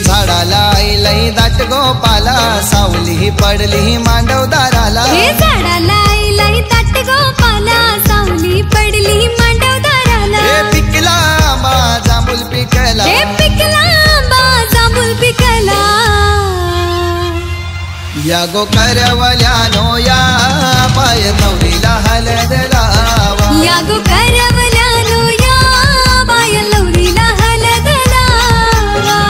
झाडाला आईलई दाट गोपाला सावली पडली मांडवदाराला। हे झाडाला आईलई दाट गोपाला सावली पडली मांडवदाराला। हे पिकला आंबा जांभूल पिकला, हे पिकला आंबा जांभूल पिकला। या गो करवल्यानो या पाय नवरीला हलद लावा, या गो करवल्यानो या पाय नवरीला हलद लावा।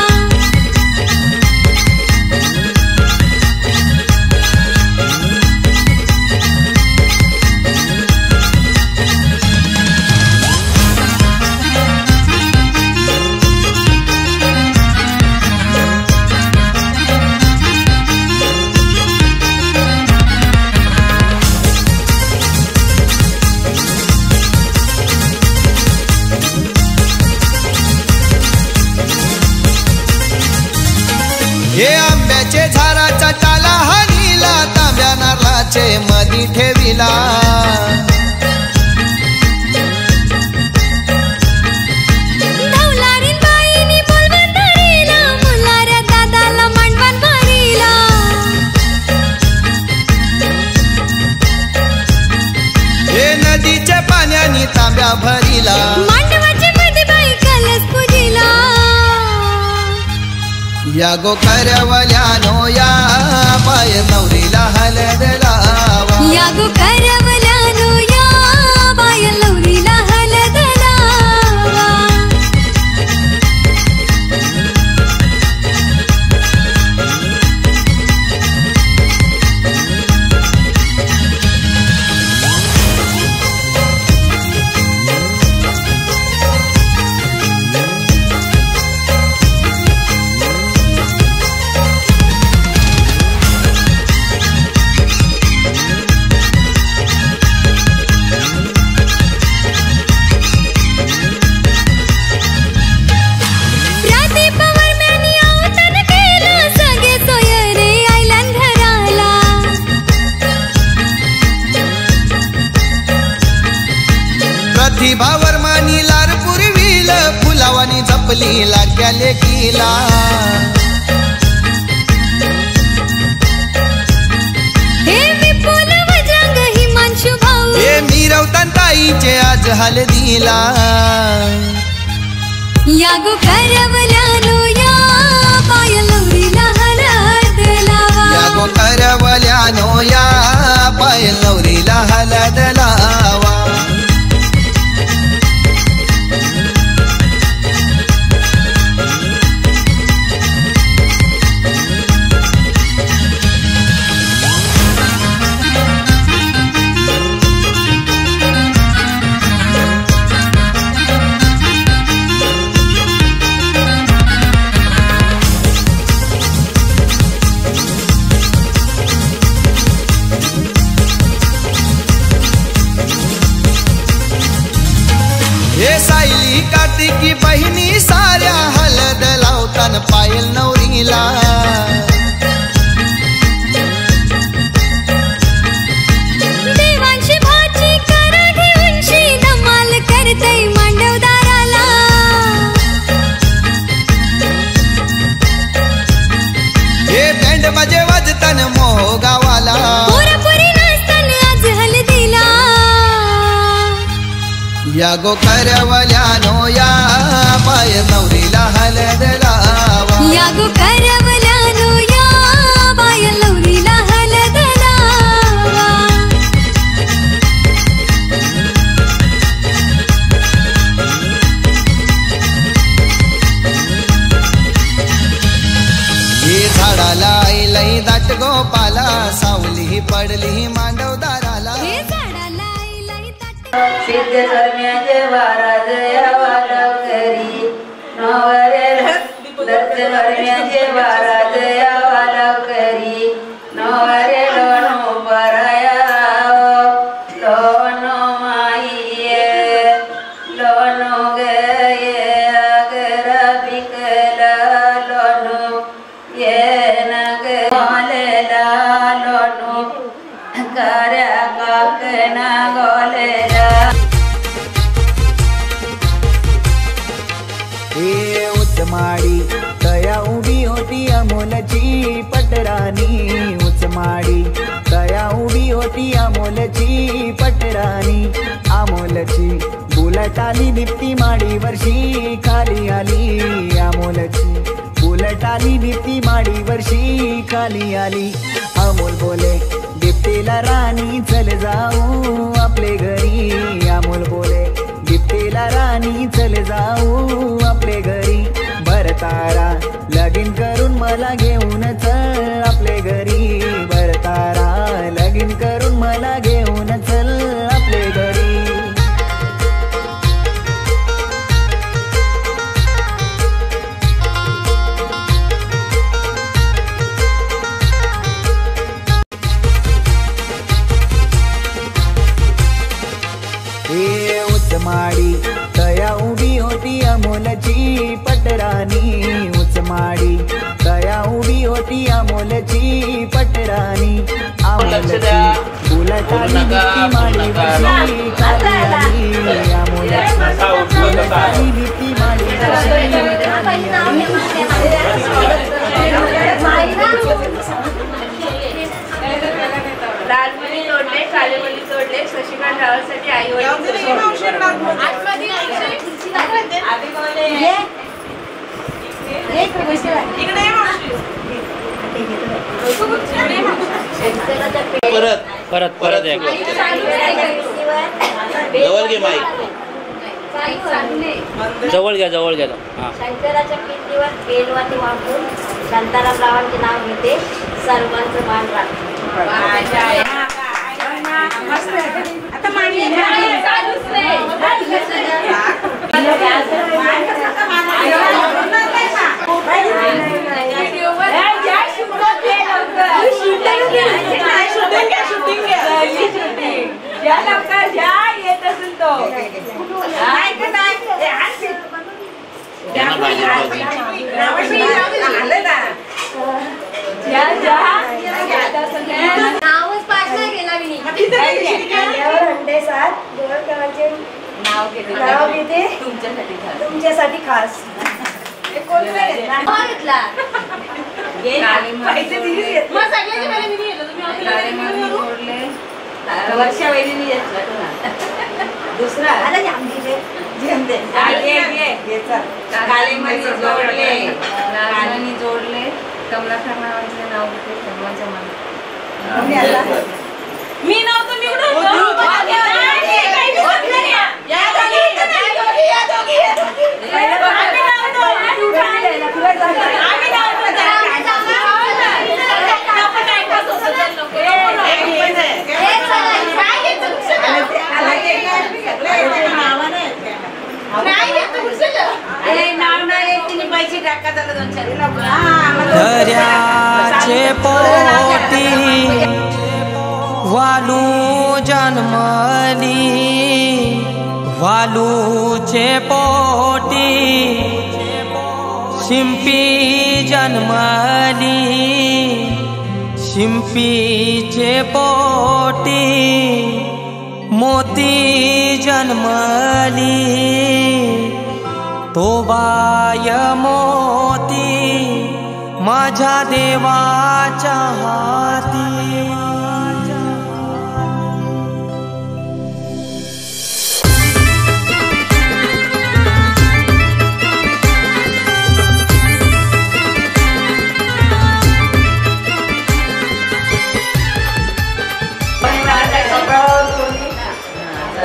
घरी ठेविला धवलारीन बाईनी बोलवून धरिला मुलाऱ्या दादाला मांडवण भरिला हे नदीच्या पाण्यानी तांब्या भरिला मांडवाची मध्ये बाई कलश पूजिला या गो करवल्यानो या पाय नवरीला हलद लावा या गो करवल्यानो या बाय लवरीला हलद लावा प्रतिभावर मानी लार पुरविल फुलावानी जपली लाग्या लेकीला हे विपुल वजंग हिमांशु भाऊ हे मिरवतान ताईचे आज हलदीला या गो करवल्यानो या बाय लवरीला हलद लावा या गो करवल्यानो या पाय नवरीला हलद लावा हे सायली कार्तिकी बहिणी साऱ्या हलद लावतान पायल नवरीला देवांची भाची करा घेऊनशी धमाल करतय मांडवदाराला हे बँड बाजे वाजतान मोह गावाला पोरपुरी नाचतान आज हलदीला या गो करवल्यानो या पाय नवरीला हलद लावा या गो करवल्यानो या बाय लवरीला हलद लावा हे झाडाला लई दाट गोपाला सावली पडली मांडवदाराला हे झाडाला लई ताट सिद्ध कर्म्याचे वाराज यावा लवकरी नवरे दत्त कर्म्याचे वाराज यावा लवकरी नवरे लोणो पराया लोणो माईये लोणो गये अगरा पिकला लोणो ये नग गोलेला लोणो कार्या काकना गोलेला हे उचमाडी तया उभी होती अमोलची पटराणी उचमाडी तया उभी होती अमोलची पटराणी अमोलची बुलट आली दीप्ती माडी वर्षी खाली आली अमोलची बुलट आली दीप्ती माडी वर्षी खाली आली अमोल बोले दीप्तीला राणी चल जाऊ आपले घरी अमोल बोले दीप्तीला राणी चल जाऊ आपले घरी भरतारा लगीन करून मला घेऊन चल आपले घरी भरतारा लगीन करून मला घेऊन चल आपले घरी हे उचमाडी तया उभी होती अमोलची पटराणी उचमाडी तया उभी होती अमोलची पटराणी अमोलची उलटाली भीती माडी बशी काली आली अमोलाची उलटाली भीती माडी लालमणी तोडले कालेमणी तोडले शशिकांत रावांसाठी आई परत परत जवळ घे माईक जवळ घ्या शंकराच्या पिंडीवर बेलवाती वापरून शांताराम रावांचे नाव घेते सर्वांचं मान राखते. नावच पाठ नाही केला मी नाव घेते तुमच्यासाठी खास. वर्षा वहिनी घेतला दुसरा कालेमणी जोडले कालेमणी जोडले कमलाकर नावाचे नाव घेते सर्वांच्या मनात मी नव्हतं दर्याचे पोटी वालू जन्मली वालूचे पोटी शिंपी जन्मली शिंपीचे पोटी मोती जन्मली तो बाय मोती माझ्या देवाच्या हाती.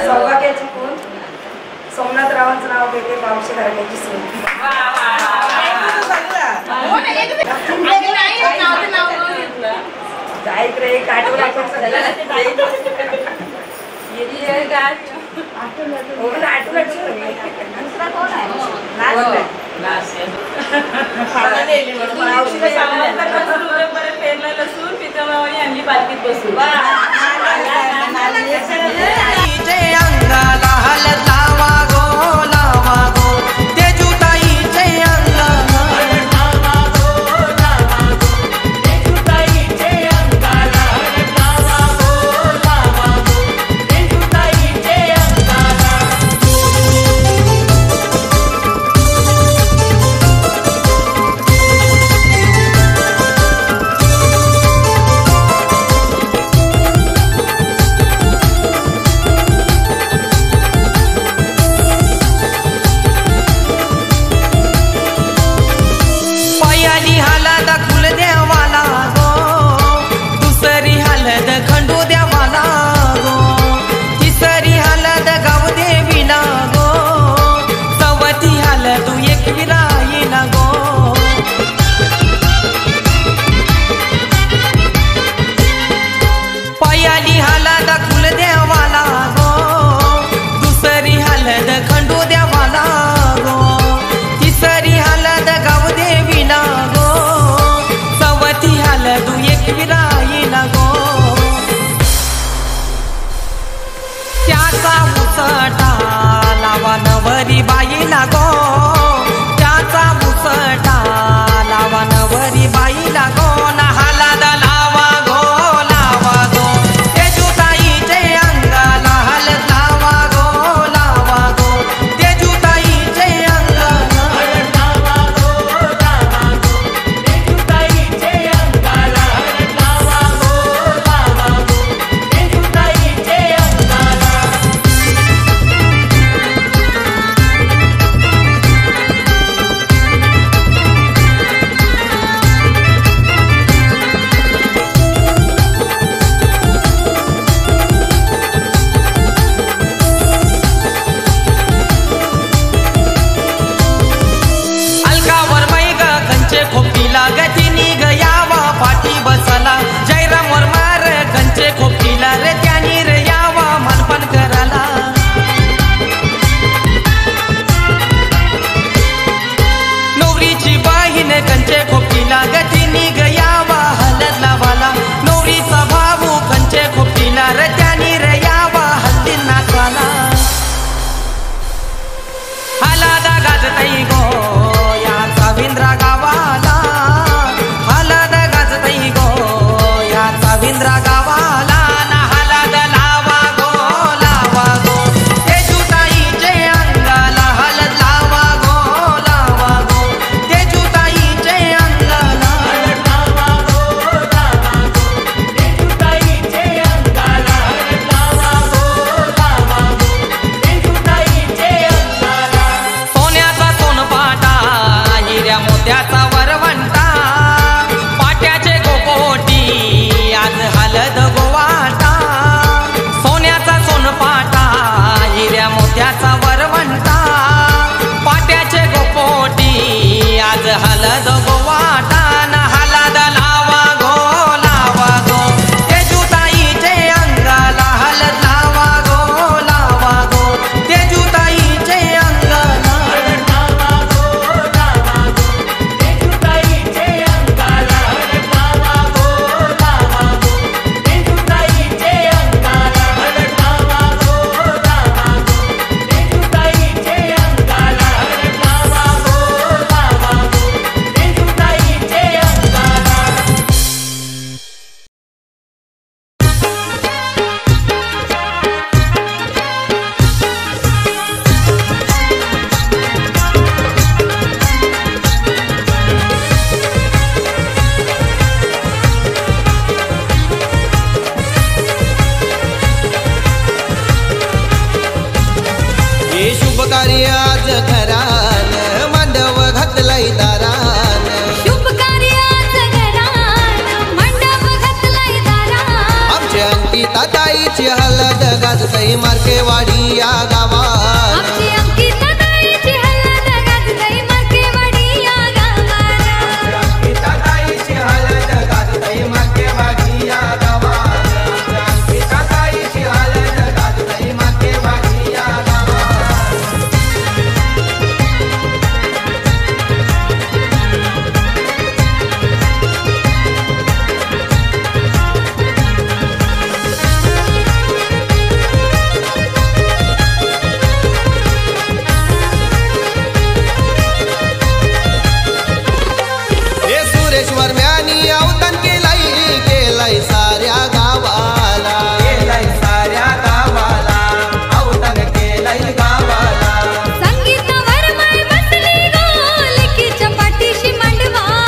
सौभाग्याची खून सोमनाथ रावांचं नाव घेते बावशी घराण्याची सून. अंगाला लावा गो लावा गो तेजुताईचे अंगाला लावा गो लावा गो तेजुताईचे अंगाला लावा गो लावा गो तेजुताईचे अंगाला. नवरी बाईला गो त्याचा मुसटा लावा नवरी बाईला गो नहाला लावा गो ते जुता आमच्या अंकिता ताईची हलद गाजतई मार्केवाडी या गावात आमची अंकिता ताईची हलद गाजतई मार्केवाडी या गावात अंकिता ताईची हलद गाजतई मार्केवाडी या गावात अंकिता ताईची हलद गाजतई मार्केवाडी या गावात सुरेश्वर म्यानी अवतन केलंय साऱ्या गावाला अवतन केलंय गावाला संगीतावर माय बसली गो लेकीच्या पाठीशी मांडवाला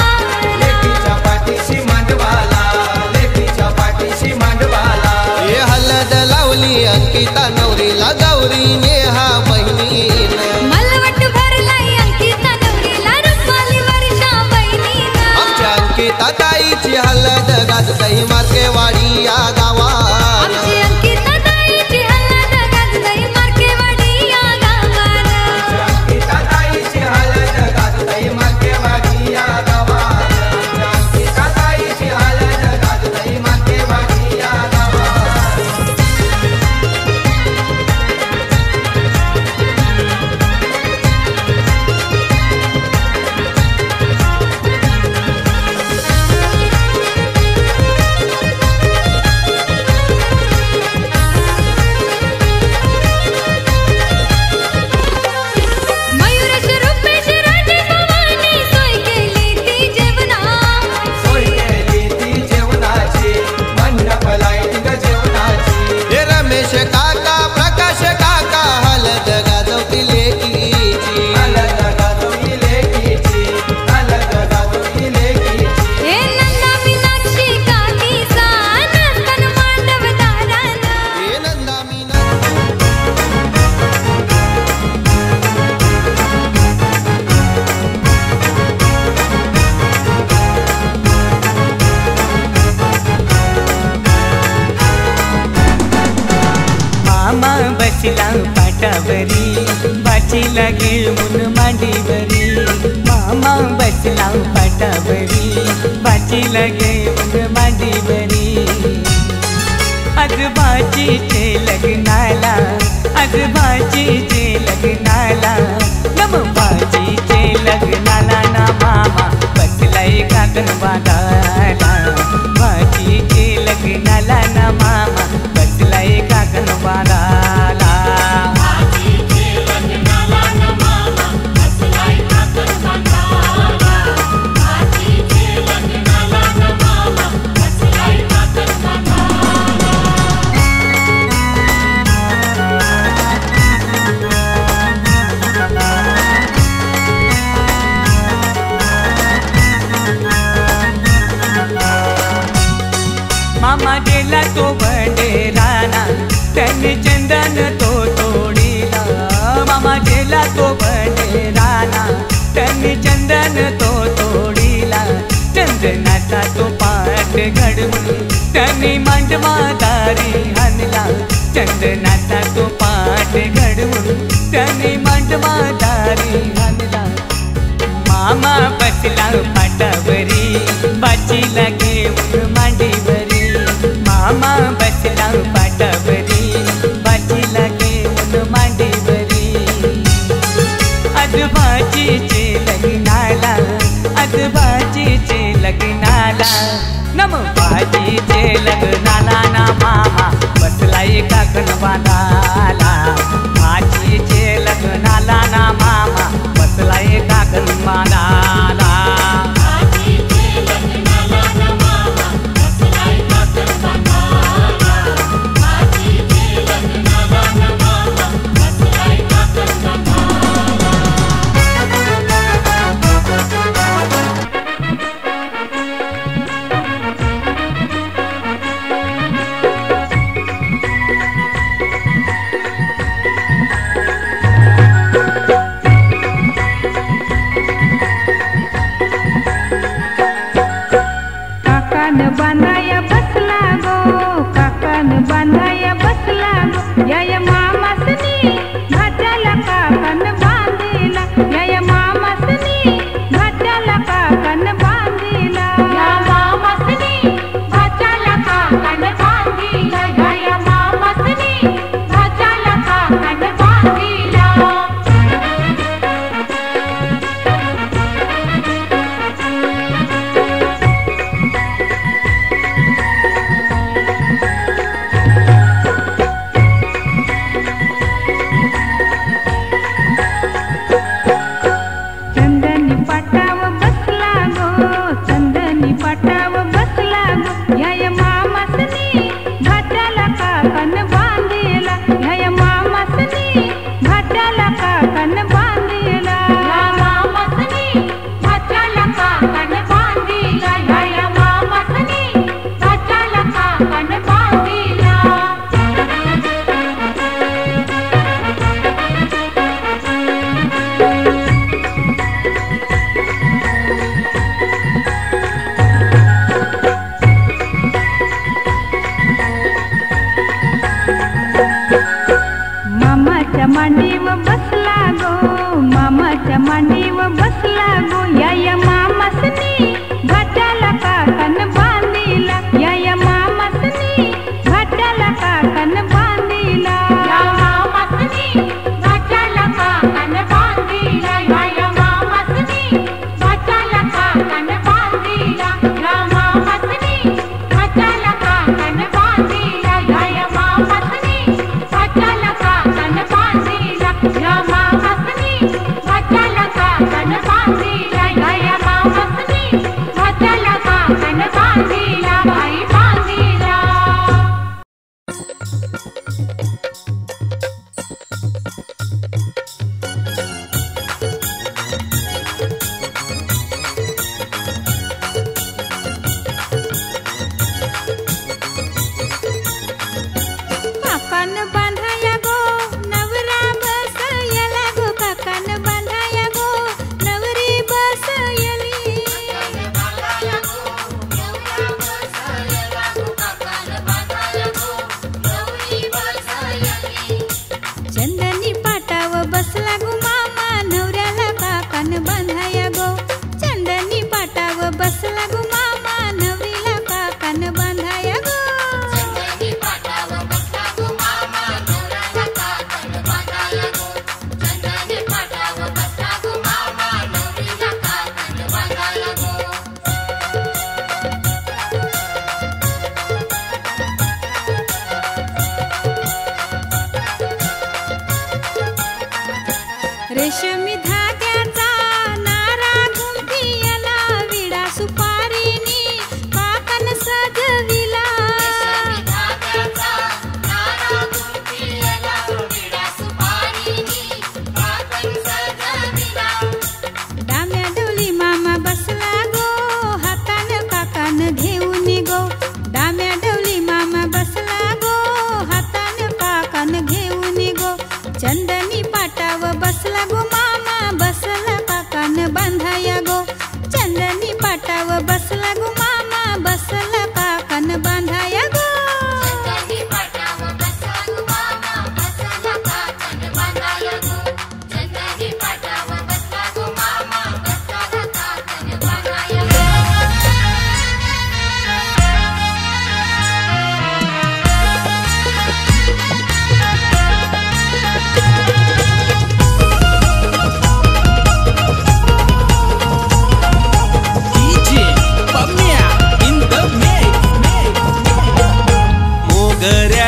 हे हलद लावली अंकिता नवरीला गौरी नेहा बहिणीनं मलवट भरलाय अंकिता नवरीला रुपाली वर्षा बहिणीनं आमच्या अंकिता ताईची हलद गाजतई मार्केवाडी या गावात आमची अंकिता ताईची हलद गाजतई मार्केवाडी या गावात अंकिता ताईची हलद गाजतई मार्केवाडी या गावात अंकिता ताईची हलद गाजतई मार्केवाडी या गावात मयूरेश रुपेश राजे भवानी सोय केली ती जेवणाची मंडप लाईट जेवणाची हे रमेश काका प्रकाश काका हलद गाजवती लेकीची हे नंदा मीनाक्षी काकीचा नंदन मांडव दारानं हे नंदा मीना मामा बसला पाटावरी बाचीला घेऊन मांडीवरी मामा बसला पाटावरी बाचीला घेऊन मांडीवरी आज बाचीचे लग्नाला नम बाचीचे लग्नाला ना मामा बसलाय काकण बांधायला बाचीचे लग्नाला ना मामा बसलाय काकण बांधायला मामा गेला तो बंडेराना त्यांनी चंदन तो तोडीला मामा गेला तो बंडेराना त्यांनी चंदन तो तोडीला चंदनाचा तो पाठ घडवून त्यांनी मांडवादारी आणला चंदनाचा तो पाठ घडवून त्यांनी मांडवादारी आणला मामा बसला पाटावरी बाचीला घेऊन मांडीवरी मामा बसला पाटावरी बाचीला घेऊन मांडीवरी आज बाचीचे लग्नाला नम बाचीचे लग्नाला ना मामा बसलाय काकण बांधाला बाचीचे लग्नाला ना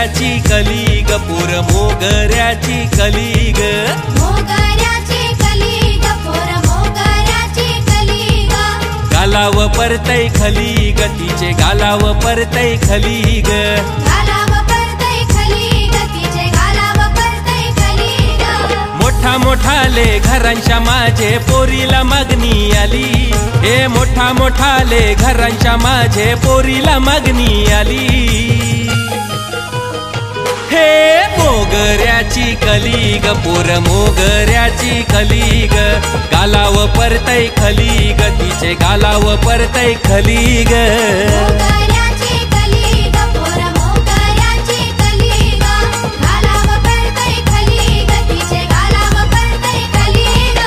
मोगऱ्याची कली ग पोर मोगऱ्याची कली ग मोगऱ्याची कली ग पोर मोगऱ्याची कली ग गालाव परतय खली ग तिचे गालाव परतय खली ग गालाव परतय खली ग तिचे गालाव परतय खली ग मोठा मोठाले घरांच्या माझे पोरीला मागणी आली हे मोठा मोठाले घरांच्या माझे पोरीला मागणी आली हे मोगऱ्याची कली ग पोर मोगऱ्याची कली ग गालाव परतय खली ग तिचे गालाव परतय खली ग मोगऱ्याची कली ग पोर मोगऱ्याची कली ग गालाव परतय खली ग तिचे गालाव परतय खली ग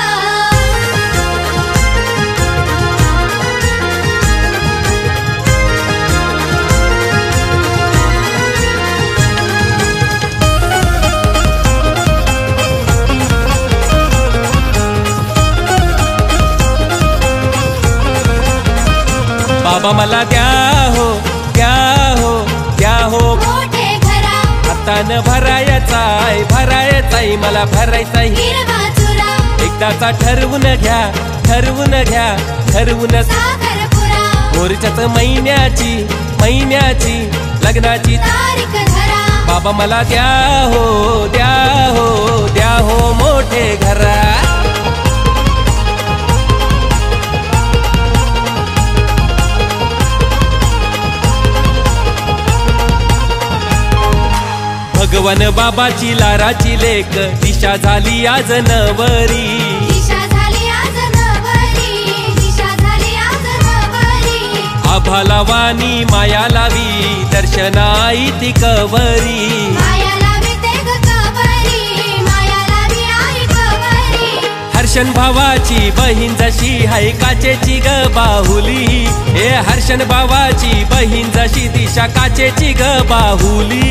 बाबा मला द्या हो द्या हो द्या हो मोठे घरा हातान भरायचाय मला भरायचाय हिरवा चुरा एकदाचा ठरवून घ्या ठरवून साखरपुरा मोरच्याच महिन्याची लग्नाची तारीख धरा बाबा मला द्या हो मोठे घरा भगवान बाबाची लाराची लेक दिशा झाली आज नवरी दिशा झाली आज नवरी दिशा झाली आज नवरी आभाला वाणी माया लावी दर्शनाई ती कवरी माया लावी ते ग कवरी माया लावी आई कवरी हर्षण भावाची बहीण जशी हाय काचेची ग बाहुली हे हर्षण भावाची बहीण जशी दिशा काचेची ग बाहुली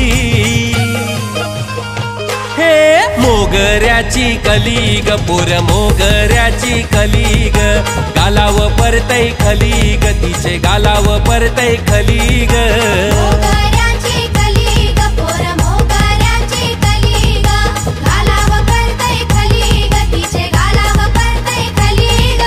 हे मोगऱ्याची कली ग पोर मोगऱ्याची कली ग गालाव परतय खली ग तिचे गालाव परतय खली ग मोगऱ्याची कली ग पोर मोगऱ्याची कली ग गालाव परतय खली ग तिचे गालाव परतय खली ग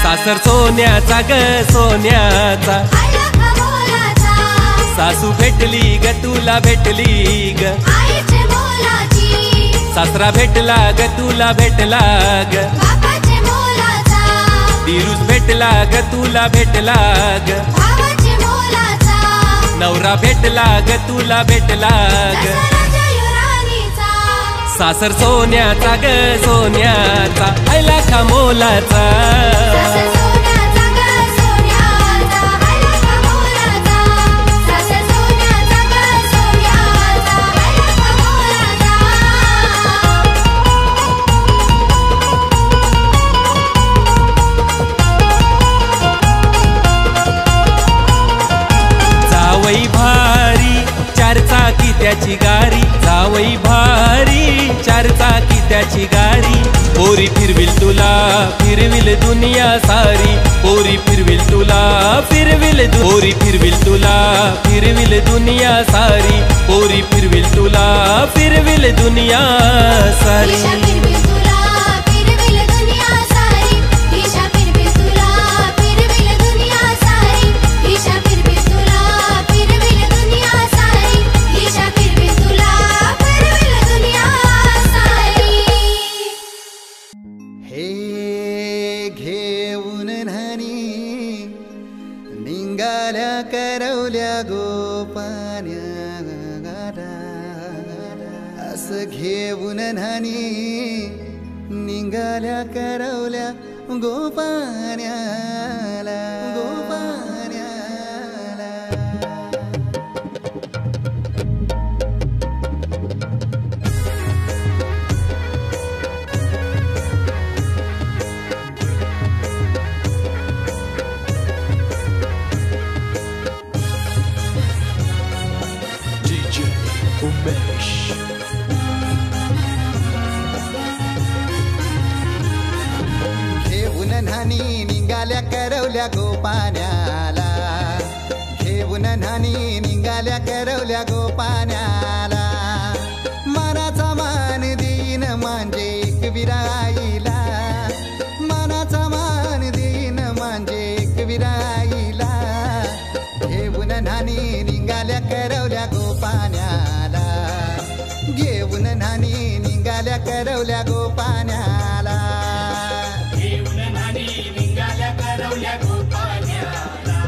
सासर सोन्याचा ग सोन्याचा आला खमोलाचा सासू भेटली ग तुला भेटली ग आईचे मोलाची सासरा भेटला ग तुला भेटला ग बापाचे मोलाचा दिरूस भेटला ग तुला भेटला ग भावाचे मोलाचा नवरा भेटला ग तुला भेटला ग दसराच्या युरानीचा सासर सोन्याचा ग सोन्याचा आयला खमोलाचा सासर सोन्याचा ग सोन्याचा आला खमोलाचा सासर सोन्याचा ग सोन्याचा आला खमोलाचा जावई भारी चार चाकी त्याची गाडी जावई भारी चार चाकी त्याची गाडी पोरी फिरविल तुला फिरविल दुनिया सारी पोरी फिरविल तुला पोरी फिरविल तुला फिरविल दुनिया सारी पोरी फिरविल तुला फिरविल दुनिया सारी ईशा फिरविल तुला फिरविल दुनिया सारी ईशा फिरविल तुला फिरविल दुनिया सारी ईशा फिरविल तुला फिरविल दुनिया सारी ईशा फिरविल तुला फिरविल दुनिया सारी हे घेऊन न्हाणी निघाल्या करवल्या गोपान्या असं घेऊन न्हाणी निघाल्या करवल्या गोपान्याला उमेश. घेऊन न्हाणी निघाल्या करवल्या गोपाण्याला, घेऊन न्हाणी निघाल्या करवल्या गोपाण्याला. मनाचा मान देईन म्हणजे एक विराईला, मनाचा मान देईन म्हणजे एक विराईला. घेऊन न्हाणी निघाल्या करवल्या गोपाण्याला, घेऊन न्हाणी निघाल्या करवल्या गोपाण्याला. घेऊन न्हाणी निघाल्या करवल्या गोपाण्याला,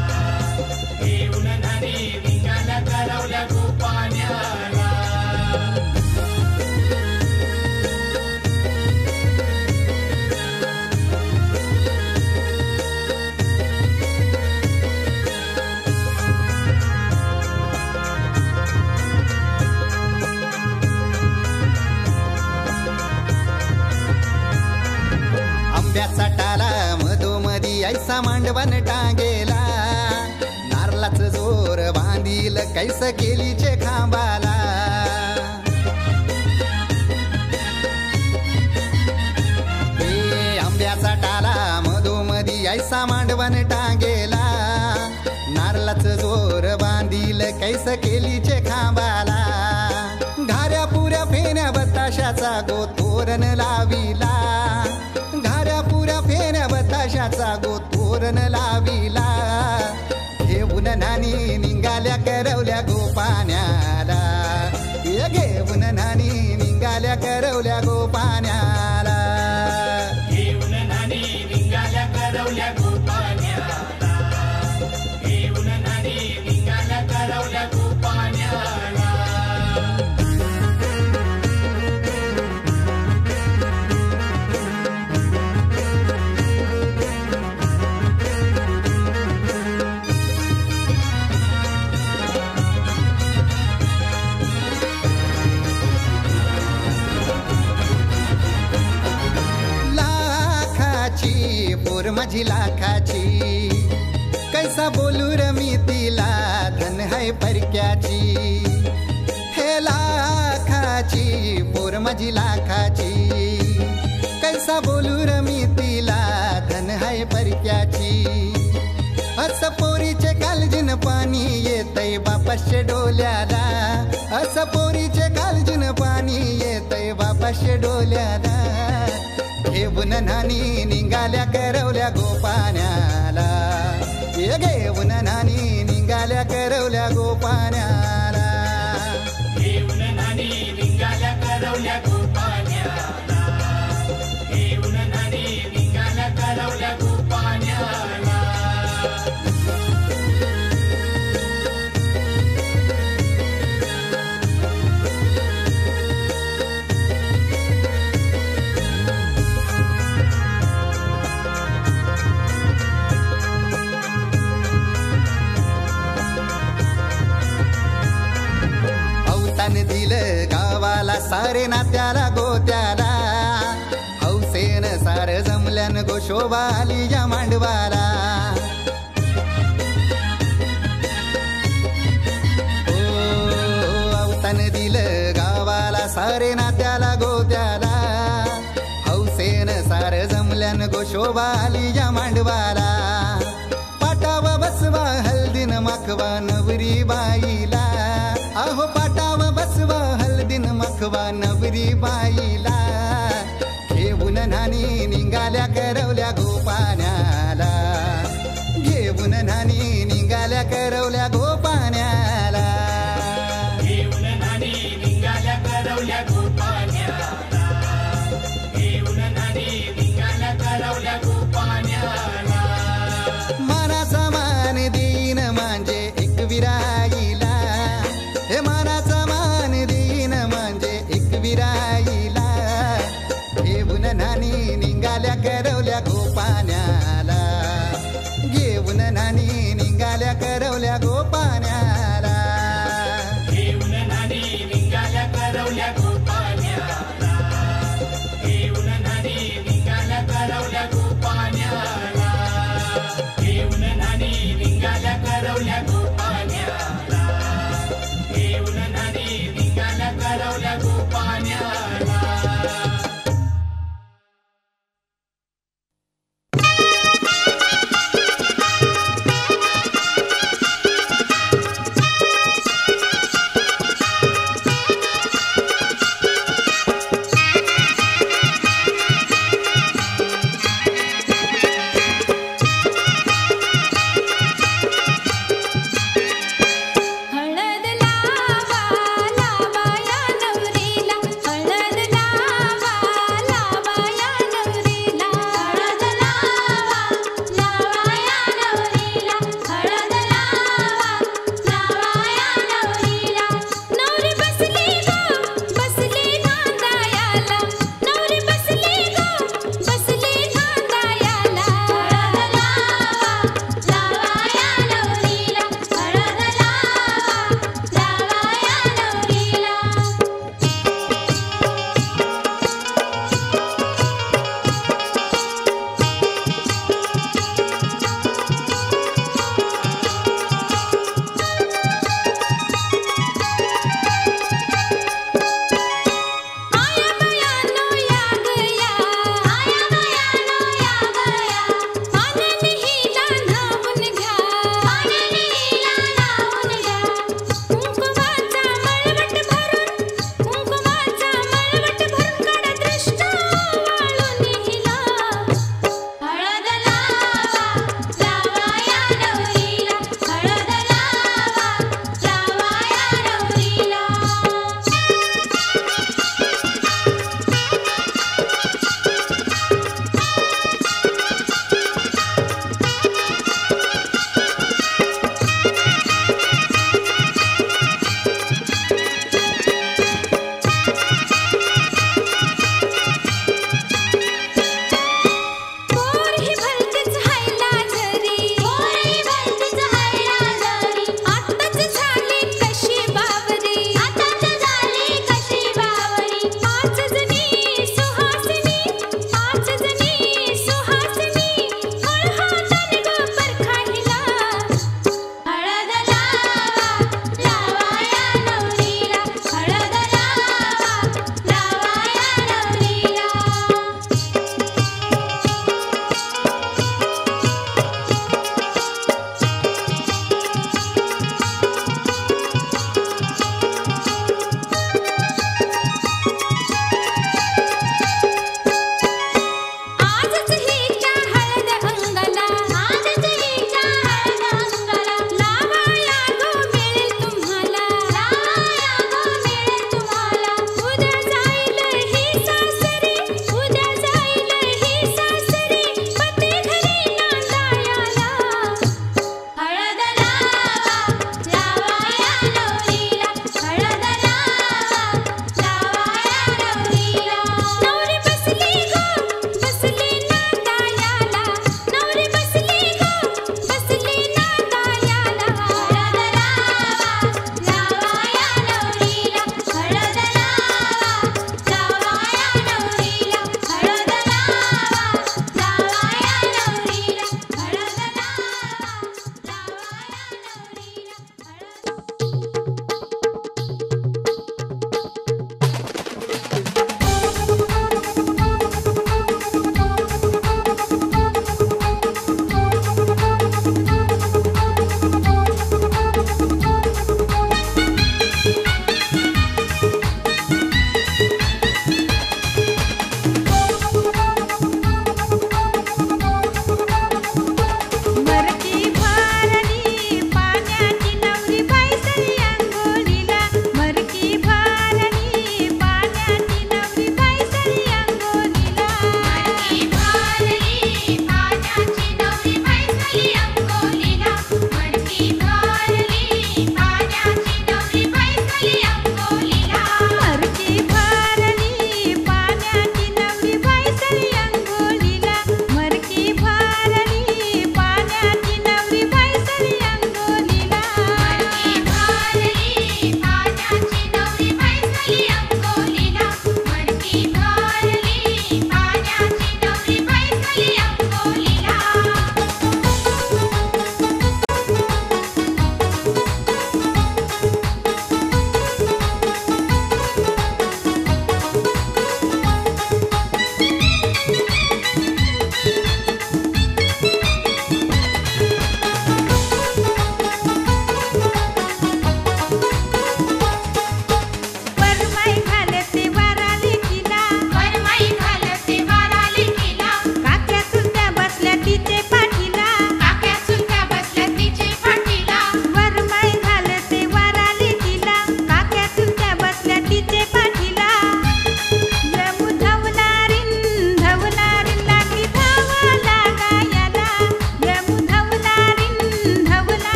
घेऊन न्हाणी निघाल्या करवल्या गोपाण्याला. आंब्याचा टाला मधोमधी ऐसा मांडवण टांगेला, नारळाच जोर बांधील कैस केलीचे खांबाला. आंब्याचा टाला मधोमधी ऐसा मांडवण टांगेला, नारळाच जोर बांधील कैस केलीचे खांबाला. घाऱ्या पुऱ्या फेण्या बताशाचा गोतोरण लाविला, घाऱ्या पुऱ्या फेण्या बताशाचा गोतोरण लाविला. घेऊन न्हाणी निघाल्या करवल्या गोपाण्याला, घेऊन न्हाणी निघाल्या करवल्या गोपाण्याला. घेऊन न्हाणी निघाल्या करवल्या गोपाण्याला, घेऊन न्हाणी निघाल्या करवल्या गोपाण्याला. पोर माझी लाखाची, कैसा बोलू र मी तिला धन है परक्याची. हे लाखाची पोर माझी लाखाची, कैसा बोलू र मी तिला धन है परक्याची. अस पोरीचे कालजीन पाणी येतय बापाशे डोल्याला, अस पोरीचे कालजीन पाणी येतय बापाशे डोल्याला. घेऊन न्हाणी निघाल्या करवल्या गोपाण्याला, घेऊन न्हाणी निघाल्या करवल्या गोपाण्याला. घेऊन न्हाणी निघाल्या करवल्या गोपाण्याला, घेऊन न्हाणी निघाल्या करवल्या गोपाण्याला. दिलं गावाला सारे नात्याला गोत्याला, हौसेन सार जमल्यान गोशोभा आली या मांडवाला. अवतान दिलं गावाला सारे नात्याला गोत्याला, हौसेन सार जमल्यान गोशोभा आली या मांडवाला. पाटावा बसवा हल्दीन माखवा नवरी बाईला, अहो पाटावा बसवा हल्दीन माखवा नवरी बाईला. घेऊन न्हाणी निघाल्या करवल्या गोपाण्याला, घेऊन न्हाणी निघाल्या करवल्या गोपाण्याला. घेऊन न्हाणी निघाल्या करवल्या गोपाण्याला, घेऊन न्हाणी निघाल्या करवल्या गोपाण्याला. मनाचा मान देईन म्हणजे एक विराईला, हे मनाचा मान देईन म्हणजे एक विराईला. घेऊन न्हाणी निघाल्या करवल्या गोपाण्याला, घेऊन न्हाणी निघाल्या करवल्या गोपाण्याला. घेऊन न्हाणी निघाल्या करवल्या गोपाण्याला, घेऊन न्हाणी निघाल्या करवल्या गोपाण्याला. घेऊन न्हाणी निघाल्या करवल्या गोपाण्याला.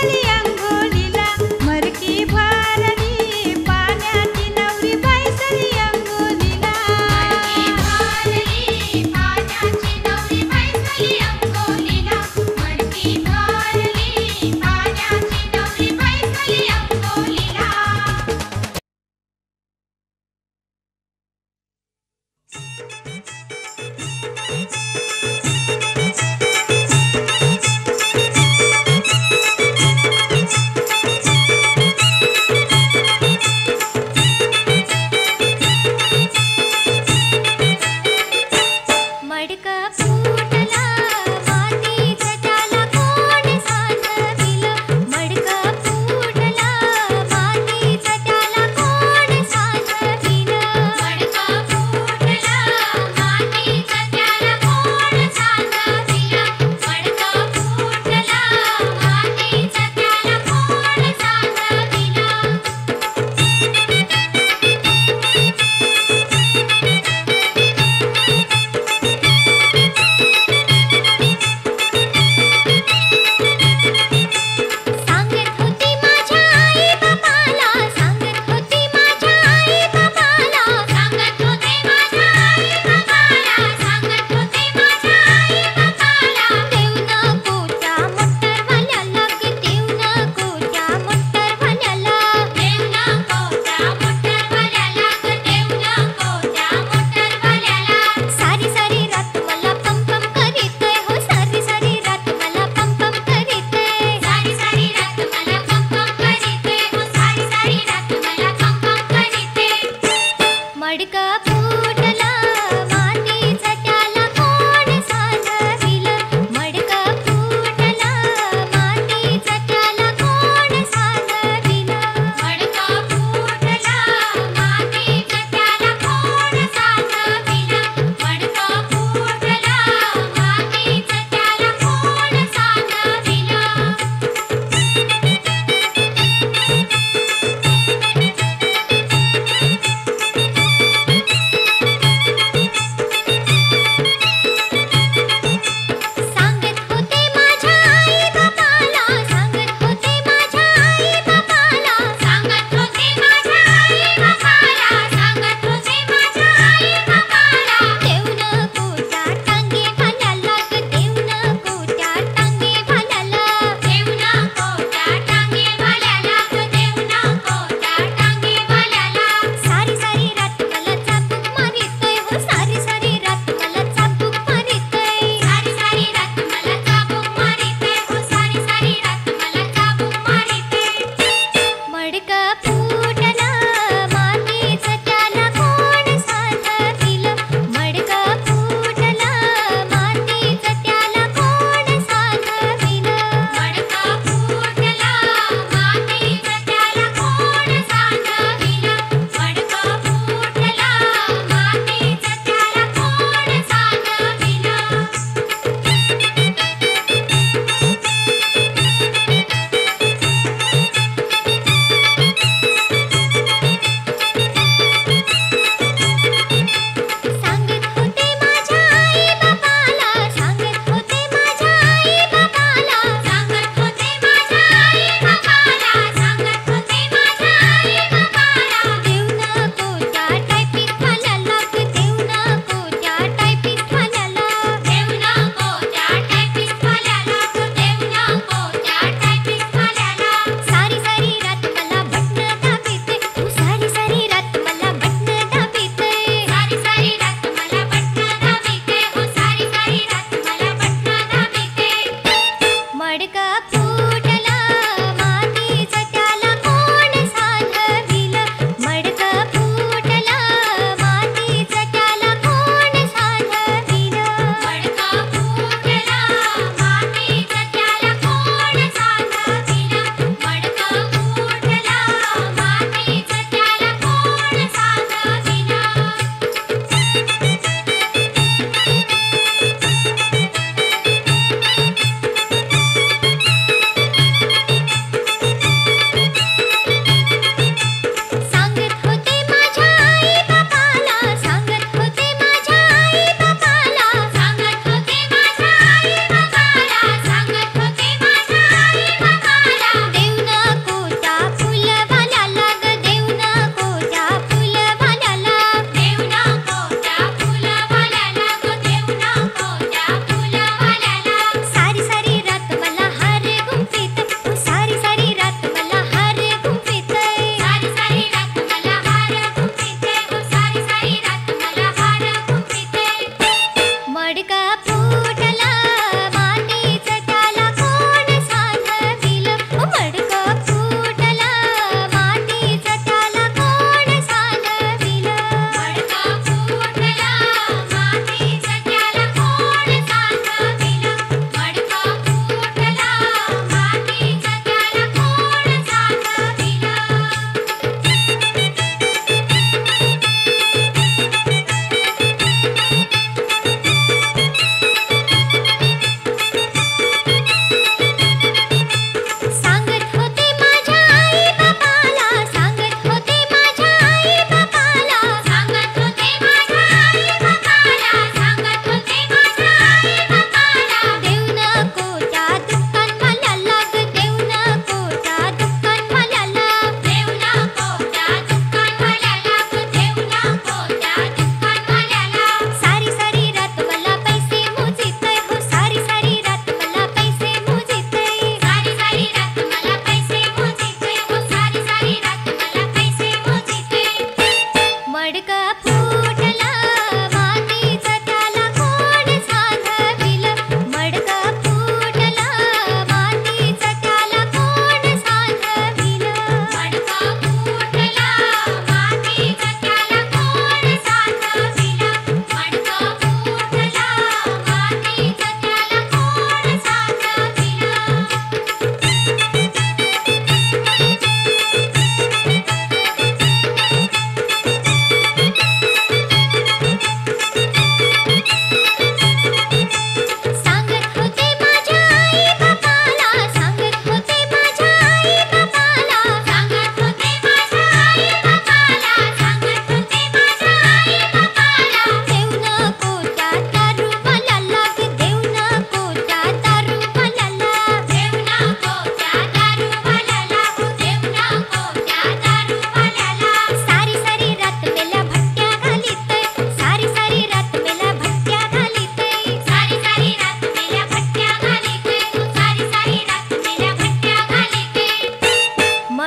बाईसरी अंघोळीला मरकी भरली पाण्याची नवरी बाईसरी अंघोळीला मरकी भरली पाण्याची नवरी बाईसरी अंघोळीला मरकी भरली पाण्याची नवरी बाईसरी अंघोळीला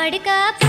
मडका